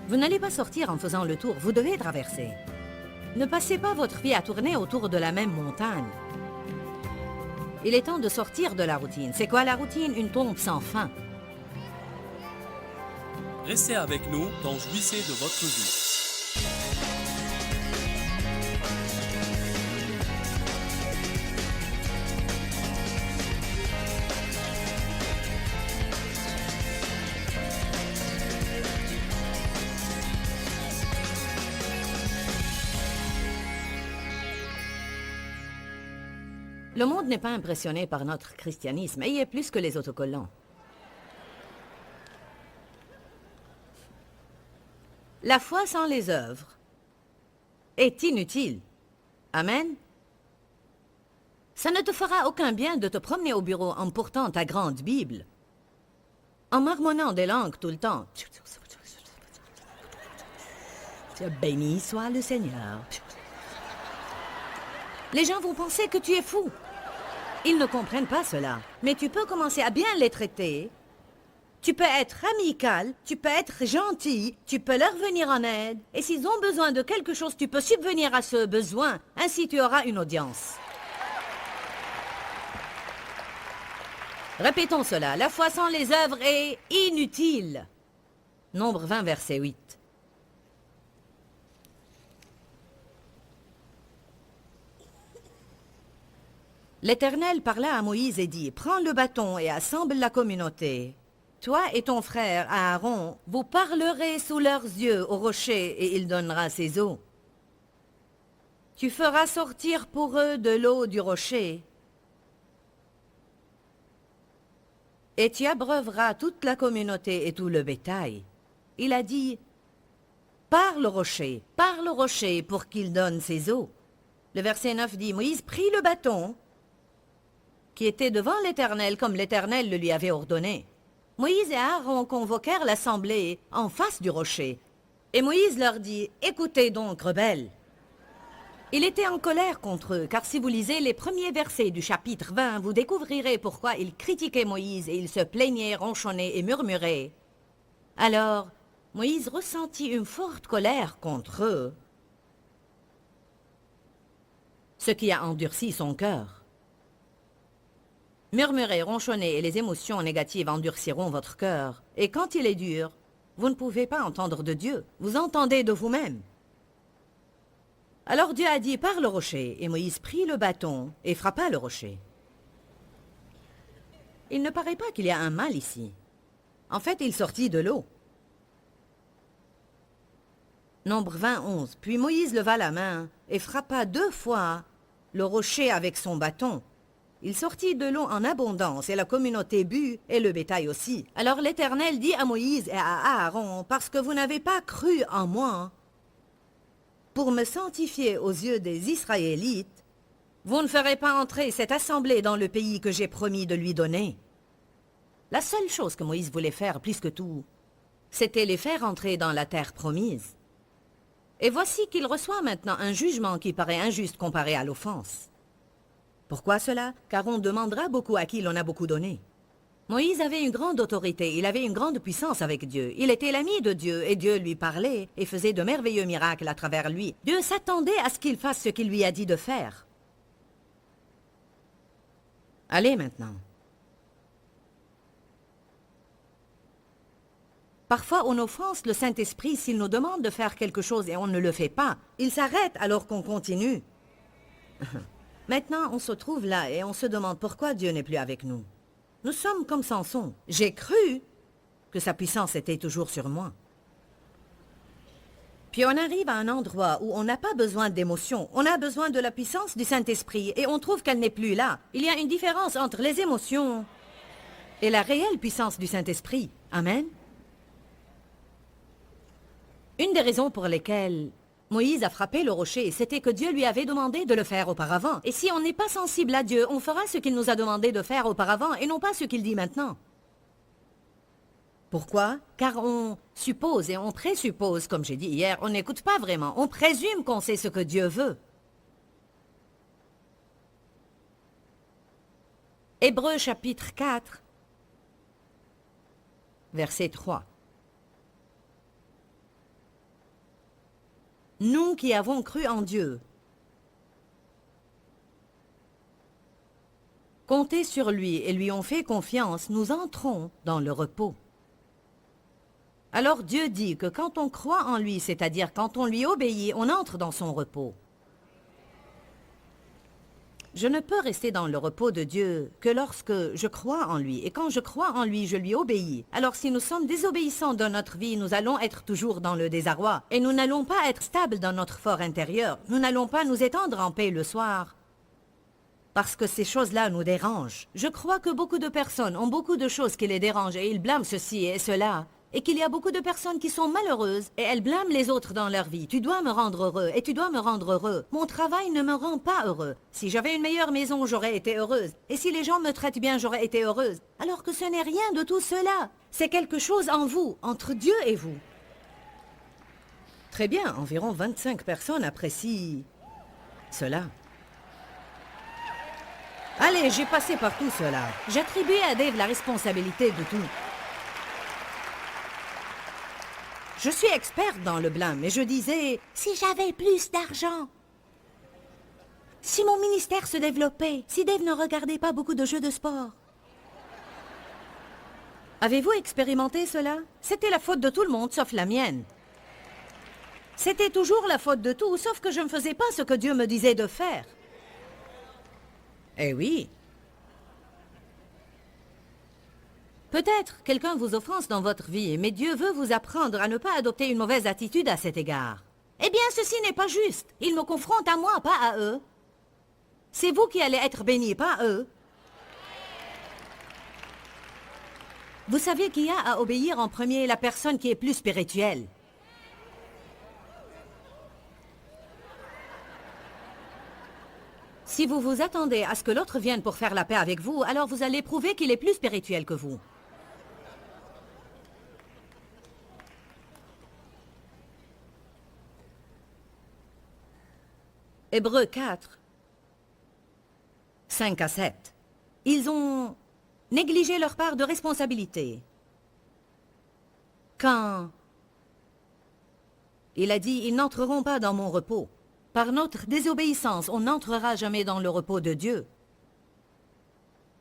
Vous n'allez pas sortir en faisant le tour, vous devez traverser. Ne passez pas votre vie à tourner autour de la même montagne. Il est temps de sortir de la routine. C'est quoi la routine? Une tombe sans fin. Restez avec nous dans Jouissez de votre vie. Le monde n'est pas impressionné par notre christianisme, ayez plus que les autocollants. La foi sans les œuvres est inutile. Amen. Ça ne te fera aucun bien de te promener au bureau en portant ta grande Bible, en marmonnant des langues tout le temps. Béni soit le Seigneur. Les gens vont penser que tu es fou. Ils ne comprennent pas cela. Mais tu peux commencer à bien les traiter. Tu peux être amical, tu peux être gentil, tu peux leur venir en aide. Et s'ils ont besoin de quelque chose, tu peux subvenir à ce besoin. Ainsi, tu auras une audience. Répétons cela. La foi sans les œuvres est inutile. Nombre 20, verset 8. L'Éternel parla à Moïse et dit, « Prends le bâton et assemble la communauté. Toi et ton frère Aaron, vous parlerez sous leurs yeux au rocher et il donnera ses eaux. Tu feras sortir pour eux de l'eau du rocher. Et tu abreuveras toute la communauté et tout le bétail. » Il a dit, « parle au rocher pour qu'il donne ses eaux. » Le verset 9 dit, Moïse prit le bâton qui était devant l'Éternel comme l'Éternel le lui avait ordonné. Moïse et Aaron convoquèrent l'assemblée en face du rocher. Et Moïse leur dit, « Écoutez donc, rebelles. » Il était en colère contre eux, car si vous lisez les premiers versets du chapitre 20, vous découvrirez pourquoi ils critiquaient Moïse et ils se plaignaient, ronchonnaient et murmuraient. Alors, Moïse ressentit une forte colère contre eux, ce qui a endurci son cœur. Murmurer, ronchonner et les émotions négatives endurciront votre cœur. Et quand il est dur, vous ne pouvez pas entendre de Dieu. Vous entendez de vous-même. Alors Dieu a dit, parle au rocher. Et Moïse prit le bâton et frappa le rocher. Il ne paraît pas qu'il y a un mal ici. En fait, il sortit de l'eau. Nombre 20, 11. Puis Moïse leva la main et frappa 2 fois le rocher avec son bâton. Il sortit de l'eau en abondance, et la communauté but, et le bétail aussi. Alors l'Éternel dit à Moïse et à Aaron, « Parce que vous n'avez pas cru en moi, pour me sanctifier aux yeux des Israélites, vous ne ferez pas entrer cette assemblée dans le pays que j'ai promis de lui donner. » La seule chose que Moïse voulait faire plus que tout, c'était les faire entrer dans la terre promise. Et voici qu'il reçoit maintenant un jugement qui paraît injuste comparé à l'offense. Pourquoi cela? Car on demandera beaucoup à qui l'on a beaucoup donné. Moïse avait une grande autorité, il avait une grande puissance avec Dieu. Il était l'ami de Dieu et Dieu lui parlait et faisait de merveilleux miracles à travers lui. Dieu s'attendait à ce qu'il fasse ce qu'il lui a dit de faire. Allez maintenant. Parfois, on offense le Saint-Esprit s'il nous demande de faire quelque chose et on ne le fait pas. Il s'arrête alors qu'on continue. Maintenant, on se trouve là et on se demande pourquoi Dieu n'est plus avec nous. Nous sommes comme Samson. J'ai cru que sa puissance était toujours sur moi. Puis on arrive à un endroit où on n'a pas besoin d'émotions. On a besoin de la puissance du Saint-Esprit et on trouve qu'elle n'est plus là. Il y a une différence entre les émotions et la réelle puissance du Saint-Esprit. Amen. Une des raisons pour lesquelles Moïse a frappé le rocher, c'était que Dieu lui avait demandé de le faire auparavant. Et si on n'est pas sensible à Dieu, on fera ce qu'il nous a demandé de faire auparavant et non pas ce qu'il dit maintenant. Pourquoi? Car on suppose et on présuppose, comme j'ai dit hier, on n'écoute pas vraiment. On présume qu'on sait ce que Dieu veut. Hébreux chapitre 4, verset 3. nous qui avons cru en Dieu, compté sur lui et lui ont fait confiance, nous entrons dans le repos. Alors Dieu dit que quand on croit en lui, c'est-à-dire quand on lui obéit, on entre dans son repos. Je ne peux rester dans le repos de Dieu que lorsque je crois en lui. Et quand je crois en lui, je lui obéis. Alors si nous sommes désobéissants dans notre vie, nous allons être toujours dans le désarroi. Et nous n'allons pas être stables dans notre fort intérieur. Nous n'allons pas nous étendre en paix le soir. Parce que ces choses-là nous dérangent. Je crois que beaucoup de personnes ont beaucoup de choses qui les dérangent et ils blâment ceci et cela. Et qu'il y a beaucoup de personnes qui sont malheureuses et elles blâment les autres dans leur vie. Tu dois me rendre heureux et tu dois me rendre heureux. Mon travail ne me rend pas heureux. Si j'avais une meilleure maison, j'aurais été heureuse. Et si les gens me traitent bien, j'aurais été heureuse. Alors que ce n'est rien de tout cela. C'est quelque chose en vous, entre Dieu et vous. Très bien, environ 25 personnes apprécient cela. Allez, j'ai passé par tout cela. J'attribue à Dave la responsabilité de tout. Je suis experte dans le blâme, et je disais, si j'avais plus d'argent, si mon ministère se développait, si Dave ne regardait pas beaucoup de jeux de sport. Avez-vous expérimenté cela? C'était la faute de tout le monde, sauf la mienne. C'était toujours la faute de tout, sauf que je ne faisais pas ce que Dieu me disait de faire. Eh oui. Peut-être quelqu'un vous offense dans votre vie, mais Dieu veut vous apprendre à ne pas adopter une mauvaise attitude à cet égard. Eh bien, ceci n'est pas juste. Il me confronte à moi, pas à eux. C'est vous qui allez être bénis, pas eux. Vous savez qu'il y a à obéir en premier la personne qui est plus spirituelle. Si vous vous attendez à ce que l'autre vienne pour faire la paix avec vous, alors vous allez prouver qu'il est plus spirituel que vous. Hébreux 4, 5 à 7. Ils ont négligé leur part de responsabilité. Quand il a dit « Ils n'entreront pas dans mon repos ». Par notre désobéissance, on n'entrera jamais dans le repos de Dieu.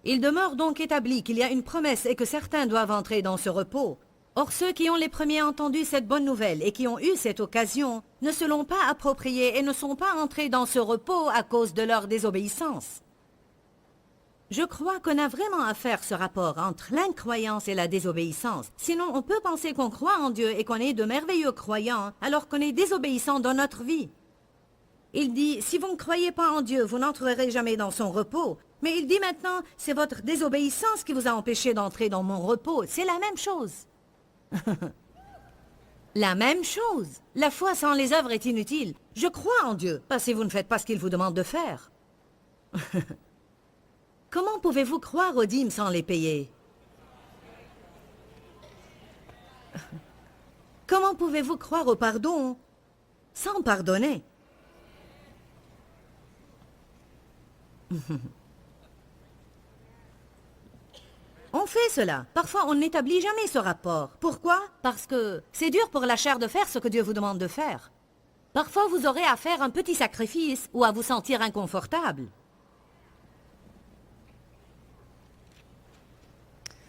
Il demeure donc établi qu'il y a une promesse et que certains doivent entrer dans ce repos. Or, ceux qui ont les premiers entendu cette bonne nouvelle et qui ont eu cette occasion ne se l'ont pas appropriée et ne sont pas entrés dans ce repos à cause de leur désobéissance. Je crois qu'on a vraiment à faire ce rapport entre l'incroyance et la désobéissance. Sinon, on peut penser qu'on croit en Dieu et qu'on est de merveilleux croyants alors qu'on est désobéissant dans notre vie. Il dit, si vous ne croyez pas en Dieu, vous n'entrerez jamais dans son repos. Mais il dit maintenant, c'est votre désobéissance qui vous a empêché d'entrer dans mon repos. C'est la même chose. La même chose. La foi sans les œuvres est inutile. Je crois en Dieu, pas si vous ne faites pas ce qu'il vous demande de faire. Comment pouvez-vous croire aux dîmes sans les payer? Comment pouvez-vous croire au pardon sans pardonner? On fait cela. Parfois, on n'établit jamais ce rapport. Pourquoi? Parce que c'est dur pour la chair de faire ce que Dieu vous demande de faire. Parfois, vous aurez à faire un petit sacrifice ou à vous sentir inconfortable.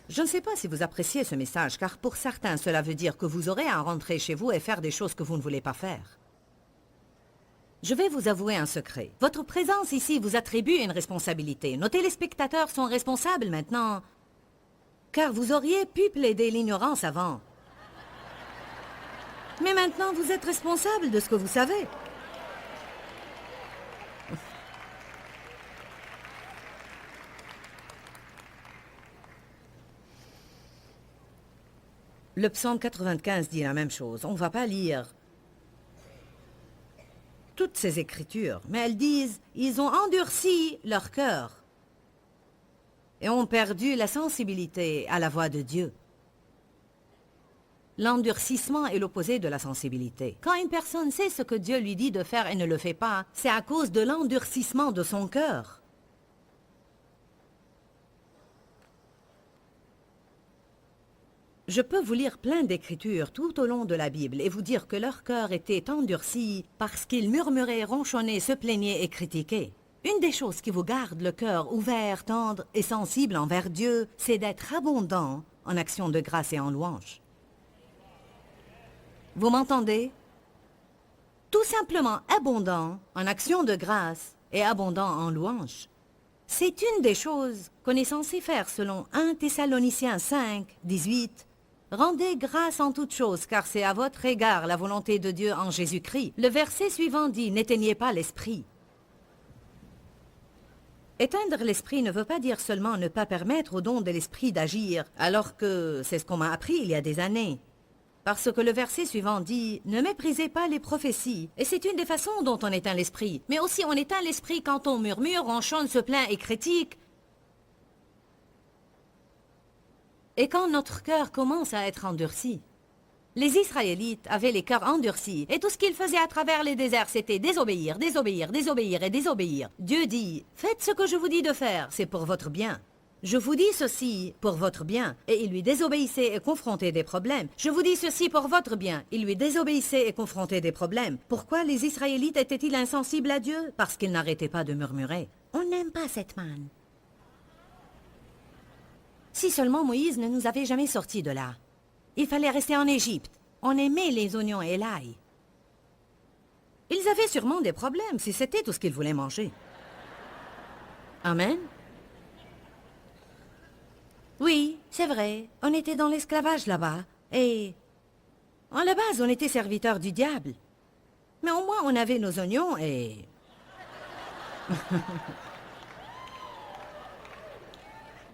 Je ne sais pas si vous appréciez ce message, car pour certains, cela veut dire que vous aurez à rentrer chez vous et faire des choses que vous ne voulez pas faire. Je vais vous avouer un secret. Votre présence ici vous attribue une responsabilité. Nos téléspectateurs sont responsables maintenant, car vous auriez pu plaider l'ignorance avant. Mais maintenant, vous êtes responsable de ce que vous savez. Le psaume 95 dit la même chose. On ne va pas lire toutes ces écritures, mais elles disent « Ils ont endurci leur cœur et ont perdu la sensibilité à la voix de Dieu. » L'endurcissement est l'opposé de la sensibilité. Quand une personne sait ce que Dieu lui dit de faire et ne le fait pas, c'est à cause de l'endurcissement de son cœur. Je peux vous lire plein d'écritures tout au long de la Bible et vous dire que leur cœur était endurci parce qu'ils murmuraient, ronchonnaient, se plaignaient et critiquaient. Une des choses qui vous garde le cœur ouvert, tendre et sensible envers Dieu, c'est d'être abondant en action de grâce et en louange. Vous m'entendez? Tout simplement abondant en action de grâce et abondant en louange. C'est une des choses qu'on est censé faire selon 1 Thessaloniciens 5, 18. Rendez grâce en toutes choses, car c'est à votre égard la volonté de Dieu en Jésus-Christ. Le verset suivant dit « N'éteignez pas l'esprit ». Éteindre l'esprit ne veut pas dire seulement ne pas permettre au don de l'esprit d'agir, alors que c'est ce qu'on m'a appris il y a des années. Parce que le verset suivant dit « Ne méprisez pas les prophéties ». Et c'est une des façons dont on éteint l'esprit. Mais aussi on éteint l'esprit quand on murmure, ronchonne, se plaint et critique. Et quand notre cœur commence à être endurci. Les Israélites avaient les cœurs endurcis, et tout ce qu'ils faisaient à travers les déserts, c'était désobéir, désobéir, désobéir et désobéir. Dieu dit, faites ce que je vous dis de faire, c'est pour votre bien. Je vous dis ceci pour votre bien, et il lui désobéissait et confrontait des problèmes. Je vous dis ceci pour votre bien, il lui désobéissait et confrontait des problèmes. Pourquoi les Israélites étaient-ils insensibles à Dieu? Parce qu'ils n'arrêtaient pas de murmurer. On n'aime pas cette manne. Si seulement Moïse ne nous avait jamais sortis de là. Il fallait rester en Égypte. On aimait les oignons et l'ail. Ils avaient sûrement des problèmes si c'était tout ce qu'ils voulaient manger. Amen. Oui, c'est vrai. On était dans l'esclavage là-bas. Et à la base, on était serviteurs du diable. Mais au moins, on avait nos oignons et...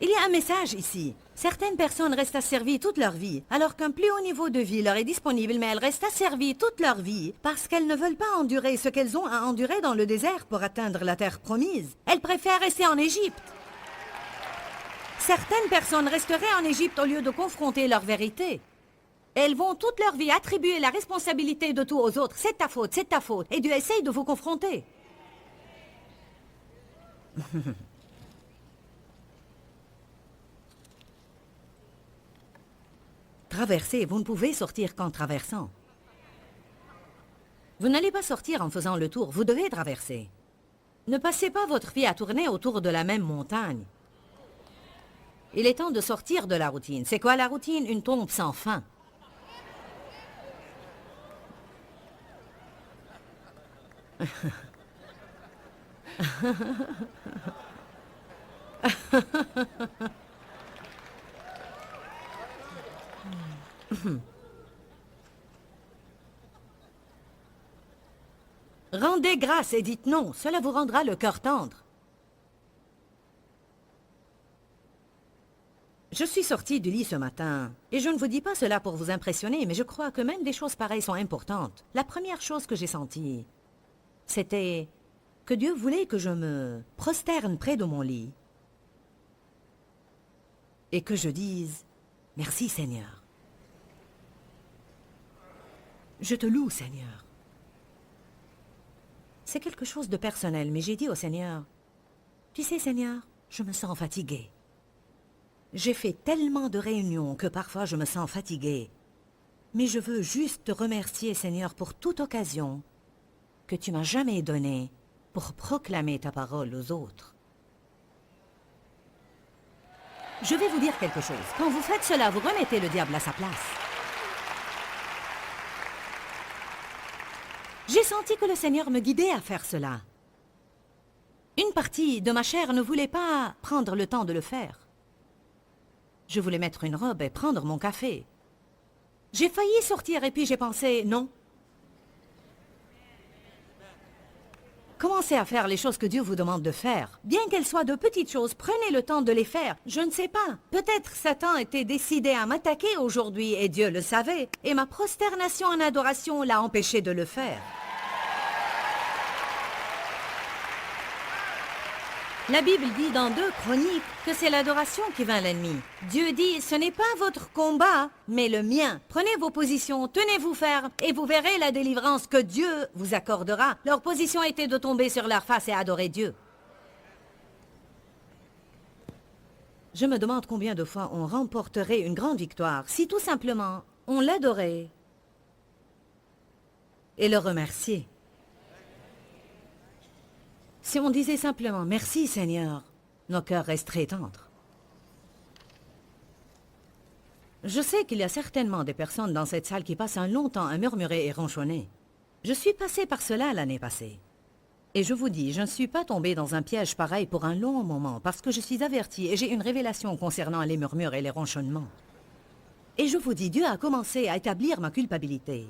Il y a un message ici. Certaines personnes restent asservies toute leur vie, alors qu'un plus haut niveau de vie leur est disponible, mais elles restent asservies toute leur vie parce qu'elles ne veulent pas endurer ce qu'elles ont à endurer dans le désert pour atteindre la terre promise. Elles préfèrent rester en Égypte. Certaines personnes resteraient en Égypte au lieu de confronter leur vérité. Elles vont toute leur vie attribuer la responsabilité de tout aux autres. C'est ta faute, et Dieu essaye de vous confronter. Traverser, vous ne pouvez sortir qu'en traversant. Vous n'allez pas sortir en faisant le tour, vous devez traverser. Ne passez pas votre vie à tourner autour de la même montagne. Il est temps de sortir de la routine. C'est quoi la routine? Une tombe sans fin. Rendez grâce et dites non, cela vous rendra le cœur tendre. Je suis sortie du lit ce matin, et je ne vous dis pas cela pour vous impressionner, mais je crois que même des choses pareilles sont importantes. La première chose que j'ai sentie, c'était que Dieu voulait que je me prosterne près de mon lit et que je dise « Merci Seigneur ». Je te loue Seigneur. C'est quelque chose de personnel, mais j'ai dit au Seigneur, « Tu sais Seigneur, je me sens fatiguée. J'ai fait tellement de réunions que parfois je me sens fatiguée. Mais je veux juste te remercier, Seigneur, pour toute occasion que tu m'as jamais donnée pour proclamer ta parole aux autres. » Je vais vous dire quelque chose. Quand vous faites cela, vous remettez le diable à sa place. J'ai senti que le Seigneur me guidait à faire cela. Une partie de ma chair ne voulait pas prendre le temps de le faire. Je voulais mettre une robe et prendre mon café. J'ai failli sortir et puis j'ai pensé, non. Commencez à faire les choses que Dieu vous demande de faire. Bien qu'elles soient de petites choses, prenez le temps de les faire. Je ne sais pas. Peut-être Satan était décidé à m'attaquer aujourd'hui et Dieu le savait. Et ma prosternation en adoration l'a empêché de le faire. La Bible dit dans 2 Chroniques que c'est l'adoration qui vainc l'ennemi. Dieu dit, ce n'est pas votre combat, mais le mien. Prenez vos positions, tenez-vous ferme, et vous verrez la délivrance que Dieu vous accordera. Leur position était de tomber sur leur face et adorer Dieu. Je me demande combien de fois on remporterait une grande victoire si tout simplement on l'adorait et le remerciait. Si on disait simplement « Merci Seigneur », nos cœurs resteraient tendres. Je sais qu'il y a certainement des personnes dans cette salle qui passent un long temps à murmurer et ronchonner. Je suis passé par cela l'année passée. Et je vous dis, je ne suis pas tombé dans un piège pareil pour un long moment parce que je suis averti et j'ai une révélation concernant les murmures et les ronchonnements. Et je vous dis, Dieu a commencé à établir ma culpabilité.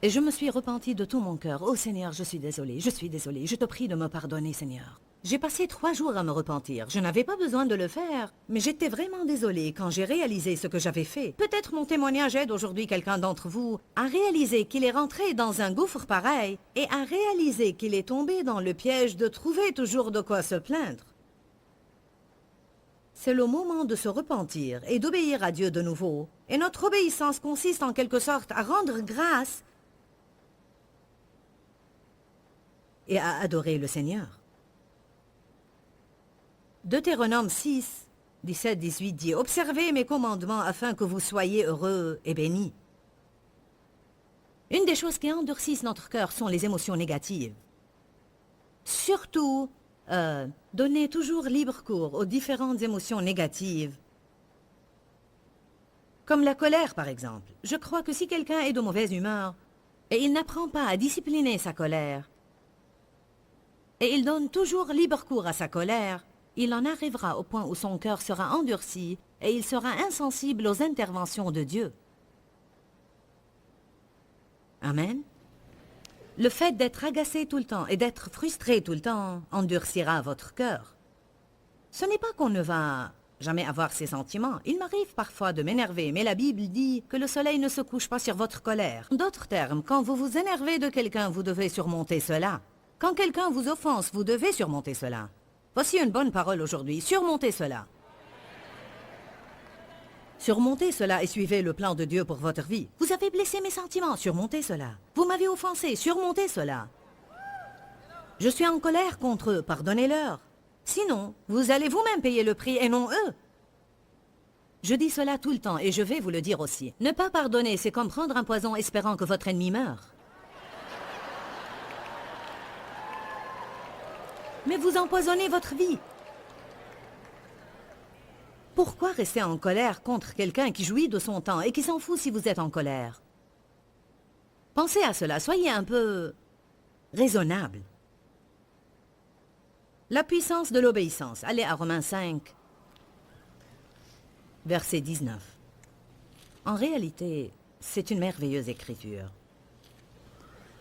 Et je me suis repenti de tout mon cœur. Oh Seigneur, je suis désolé, je te prie de me pardonner, Seigneur. J'ai passé 3 jours à me repentir. Je n'avais pas besoin de le faire, mais j'étais vraiment désolée quand j'ai réalisé ce que j'avais fait. Peut-être mon témoignage aide aujourd'hui quelqu'un d'entre vous à réaliser qu'il est rentré dans un gouffre pareil et à réaliser qu'il est tombé dans le piège de trouver toujours de quoi se plaindre. C'est le moment de se repentir et d'obéir à Dieu de nouveau. Et notre obéissance consiste en quelque sorte à rendre grâce et à adorer le Seigneur. Deutéronome 6, 17-18 dit « Observez mes commandements afin que vous soyez heureux et bénis. » Une des choses qui endurcissent notre cœur sont les émotions négatives. Surtout, donnez toujours libre cours aux différentes émotions négatives. Comme la colère, par exemple. Je crois que si quelqu'un est de mauvaise humeur et il n'apprend pas à discipliner sa colère, et il donne toujours libre cours à sa colère, il en arrivera au point où son cœur sera endurci et il sera insensible aux interventions de Dieu. Amen. Le fait d'être agacé tout le temps et d'être frustré tout le temps endurcira votre cœur. Ce n'est pas qu'on ne va jamais avoir ces sentiments. Il m'arrive parfois de m'énerver, mais la Bible dit que le soleil ne se couche pas sur votre colère. D'autres termes, quand vous vous énervez de quelqu'un, vous devez surmonter cela. Quand quelqu'un vous offense, vous devez surmonter cela. Voici une bonne parole aujourd'hui. Surmontez cela. Surmontez cela et suivez le plan de Dieu pour votre vie. Vous avez blessé mes sentiments. Surmontez cela. Vous m'avez offensé. Surmontez cela. Je suis en colère contre eux. Pardonnez-leur. Sinon, vous allez vous-même payer le prix et non eux. Je dis cela tout le temps et je vais vous le dire aussi. Ne pas pardonner, c'est comme prendre un poison espérant que votre ennemi meure. Mais vous empoisonnez votre vie. Pourquoi rester en colère contre quelqu'un qui jouit de son temps et qui s'en fout si vous êtes en colère? Pensez à cela, soyez un peu raisonnable. La puissance de l'obéissance. Allez à Romains 5, verset 19. En réalité, c'est une merveilleuse écriture.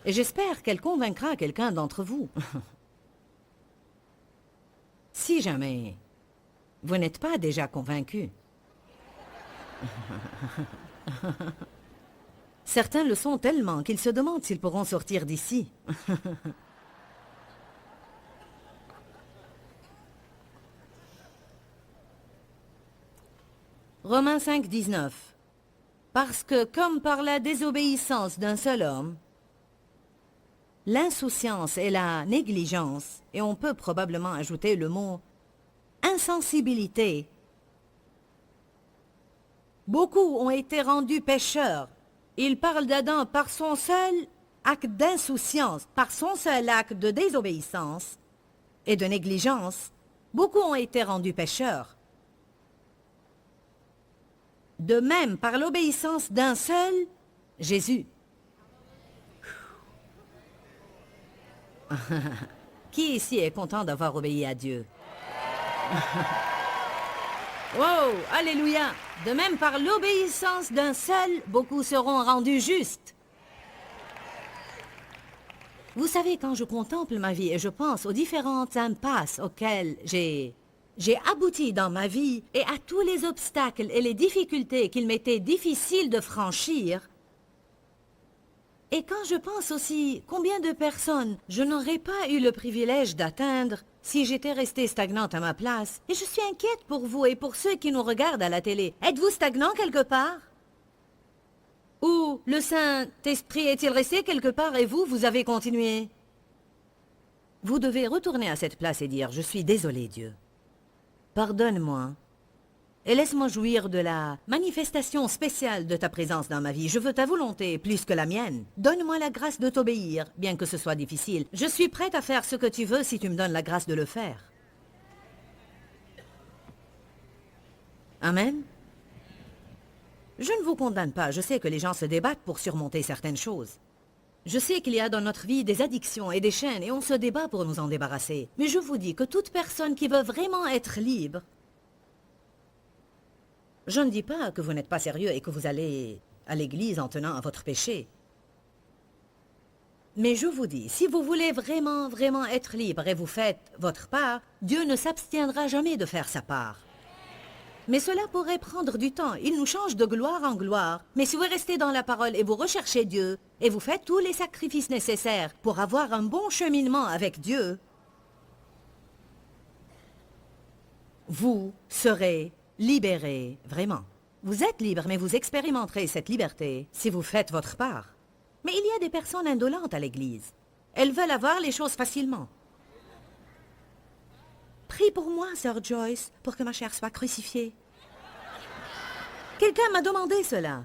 Et j'espère qu'elle convaincra quelqu'un d'entre vous. Si jamais vous n'êtes pas déjà convaincu. Certains le sont tellement qu'ils se demandent s'ils pourront sortir d'ici. Romains 5, 19. Parce que comme par la désobéissance d'un seul homme, l'insouciance et la négligence, et on peut probablement ajouter le mot insensibilité. Beaucoup ont été rendus pécheurs. Il parle d'Adam par son seul acte d'insouciance, par son seul acte de désobéissance et de négligence. Beaucoup ont été rendus pécheurs. De même, par l'obéissance d'un seul, Jésus. Qui ici est content d'avoir obéi à Dieu? Wow, alléluia! De même, par l'obéissance d'un seul, beaucoup seront rendus justes. Vous savez, quand je contemple ma vie et je pense aux différentes impasses auxquelles j'ai abouti dans ma vie et à tous les obstacles et les difficultés qu'il m'était difficile de franchir, et quand je pense aussi combien de personnes je n'aurais pas eu le privilège d'atteindre si j'étais restée stagnante à ma place, et je suis inquiète pour vous et pour ceux qui nous regardent à la télé. Êtes-vous stagnant quelque part? Ou le Saint-Esprit est-il resté quelque part et vous avez continué? Vous devez retourner à cette place et dire « Je suis désolé, Dieu. pardonne-moi. Et laisse-moi jouir de la manifestation spéciale de ta présence dans ma vie. Je veux ta volonté plus que la mienne. Donne-moi la grâce de t'obéir, bien que ce soit difficile. Je suis prête à faire ce que tu veux si tu me donnes la grâce de le faire. Amen. Je ne vous condamne pas. Je sais que les gens se débattent pour surmonter certaines choses. Je sais qu'il y a dans notre vie des addictions et des chaînes et on se débat pour nous en débarrasser. Mais je vous dis que toute personne qui veut vraiment être libre... Je ne dis pas que vous n'êtes pas sérieux et que vous allez à l'église en tenant à votre péché. Mais je vous dis, si vous voulez vraiment être libre et vous faites votre part, Dieu ne s'abstiendra jamais de faire sa part. Mais cela pourrait prendre du temps. Il nous change de gloire en gloire. Mais si vous restez dans la parole et vous recherchez Dieu, et vous faites tous les sacrifices nécessaires pour avoir un bon cheminement avec Dieu, vous serez libérés, vraiment. Vous êtes libre, mais vous expérimenterez cette liberté si vous faites votre part. Mais il y a des personnes indolentes à l'Église. Elles veulent avoir les choses facilement. Prie pour moi, Sœur Joyce, pour que ma chair soit crucifiée. Quelqu'un m'a demandé cela.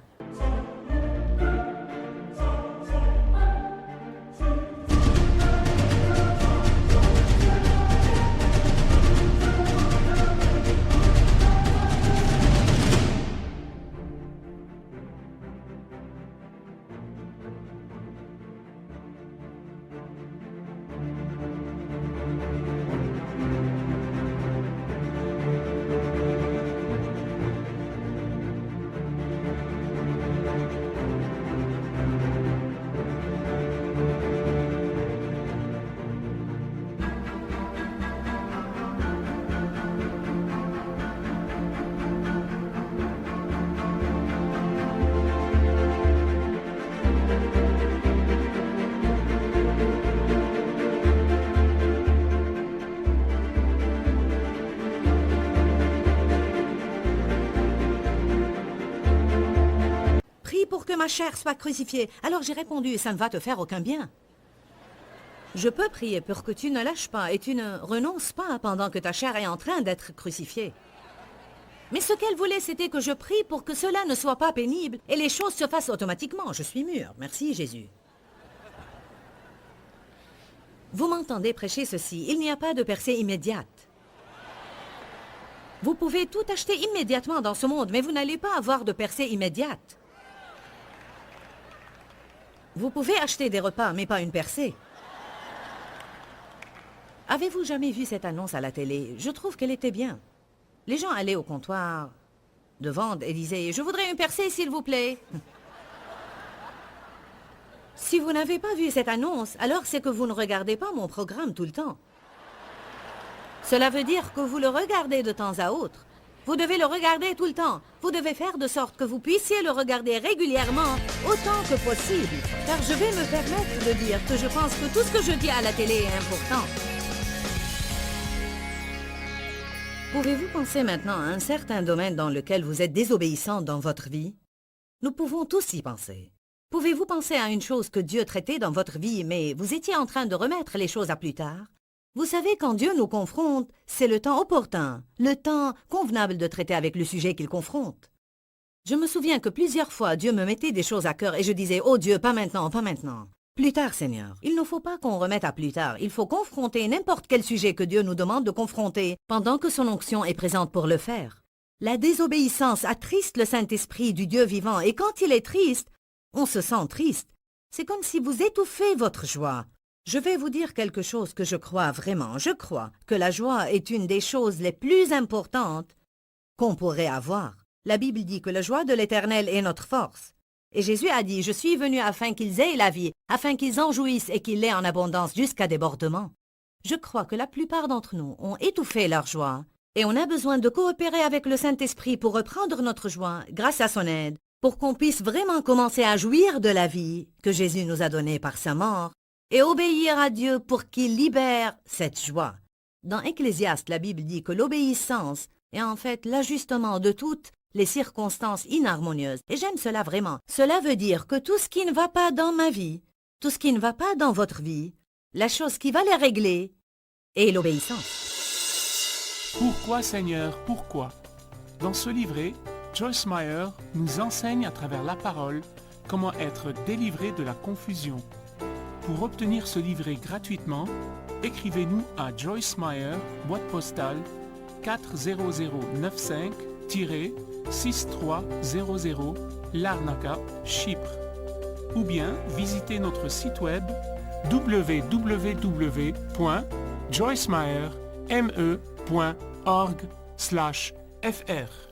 Pour que ma chair soit crucifiée. Alors j'ai répondu, ça ne va te faire aucun bien. Je peux prier pour que tu ne lâches pas et tu ne renonces pas pendant que ta chair est en train d'être crucifiée. Mais ce qu'elle voulait, c'était que je prie pour que cela ne soit pas pénible et les choses se fassent automatiquement. Je suis mûre. Merci Jésus. Vous m'entendez prêcher ceci. Il n'y a pas de percée immédiate. Vous pouvez tout acheter immédiatement dans ce monde, mais vous n'allez pas avoir de percée immédiate. Vous pouvez acheter des repas, mais pas une percée. Avez-vous jamais vu cette annonce à la télé? Je trouve qu'elle était bien. Les gens allaient au comptoir de vente et disaient « Je voudrais une percée, s'il vous plaît. » Si vous n'avez pas vu cette annonce, alors c'est que vous ne regardez pas mon programme tout le temps. Cela veut dire que vous le regardez de temps à autre. Vous devez le regarder tout le temps. Vous devez faire de sorte que vous puissiez le regarder régulièrement, autant que possible. Car je vais me permettre de dire que je pense que tout ce que je dis à la télé est important. Pouvez-vous penser maintenant à un certain domaine dans lequel vous êtes désobéissant dans votre vie? Nous pouvons tous y penser. Pouvez-vous penser à une chose que Dieu traitait dans votre vie, mais vous étiez en train de remettre les choses à plus tard? Vous savez, quand Dieu nous confronte, c'est le temps opportun, le temps convenable de traiter avec le sujet qu'il confronte. Je me souviens que plusieurs fois, Dieu me mettait des choses à cœur et je disais « Oh Dieu, pas maintenant, pas maintenant. » Plus tard, Seigneur. Il ne faut pas qu'on remette à plus tard. Il faut confronter n'importe quel sujet que Dieu nous demande de confronter pendant que son onction est présente pour le faire. La désobéissance attriste le Saint-Esprit du Dieu vivant et quand il est triste, on se sent triste. C'est comme si vous étouffez votre joie. Je vais vous dire quelque chose que je crois vraiment. Je crois que la joie est une des choses les plus importantes qu'on pourrait avoir. La Bible dit que la joie de l'Éternel est notre force. Et Jésus a dit, je suis venu afin qu'ils aient la vie, afin qu'ils en jouissent et qu'ils l'aient en abondance jusqu'à débordement. Je crois que la plupart d'entre nous ont étouffé leur joie et on a besoin de coopérer avec le Saint-Esprit pour reprendre notre joie grâce à son aide, pour qu'on puisse vraiment commencer à jouir de la vie que Jésus nous a donnée par sa mort et obéir à Dieu pour qu'il libère cette joie. Dans Ecclésiaste, la Bible dit que l'obéissance est en fait l'ajustement de toutes les circonstances inharmonieuses. Et j'aime cela vraiment. Cela veut dire que tout ce qui ne va pas dans ma vie, tout ce qui ne va pas dans votre vie, la chose qui va les régler est l'obéissance. Pourquoi Seigneur, pourquoi? Dans ce livret, Joyce Meyer nous enseigne à travers la parole comment être délivré de la confusion. Pour obtenir ce livret gratuitement, écrivez-nous à Joyce Meyer, boîte postale 40095-6300 Larnaca, Chypre. Ou bien visitez notre site web www.joycemeyer.org/fr.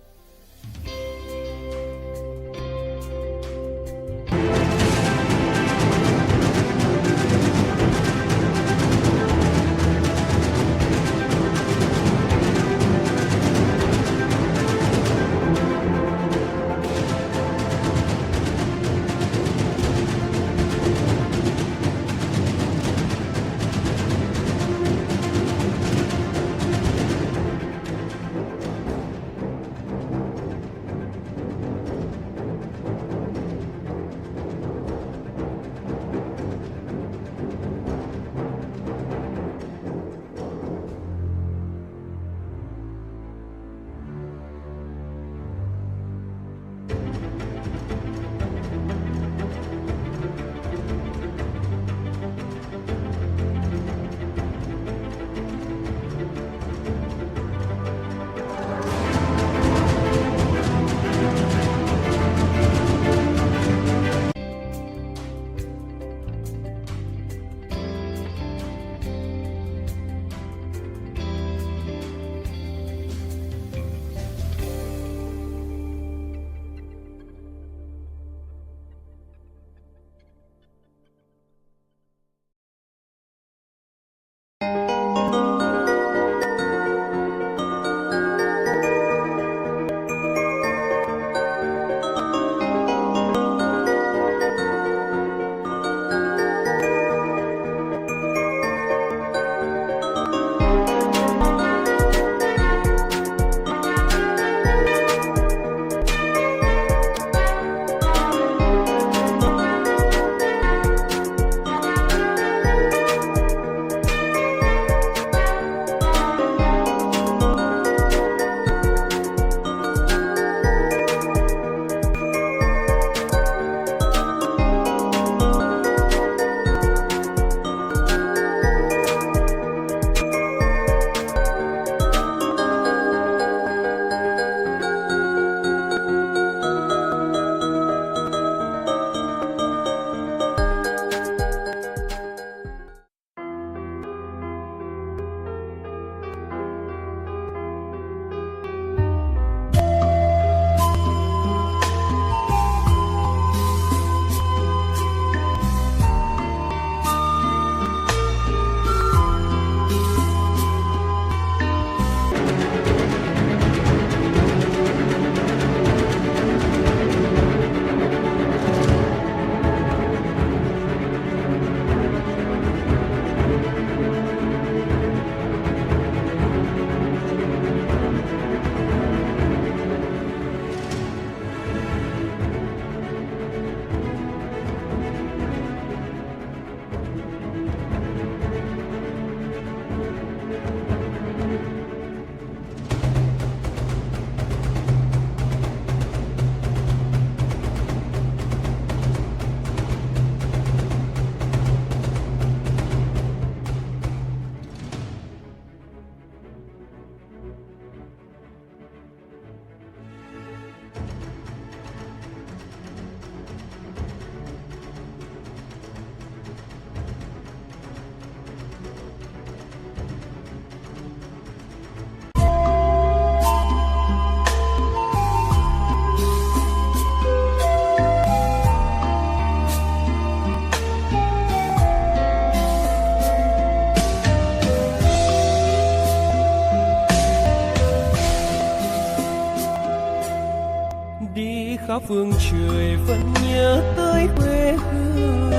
khắp phương trời vẫn nhớ tới quê hương.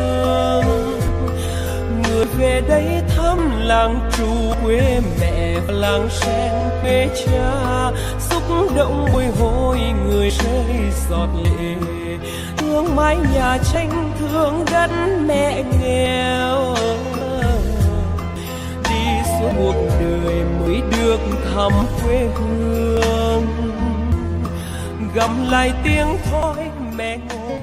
Người về đây thăm làng trù quê mẹ và làng sen quê cha, xúc động bồi hồi người rơi giọt lệ, thương mái nhà tranh thương đất mẹ nghèo. Đi xuống cuộc đời mới được thăm quê hương, gầm lại tiếng thói mẹ ngồi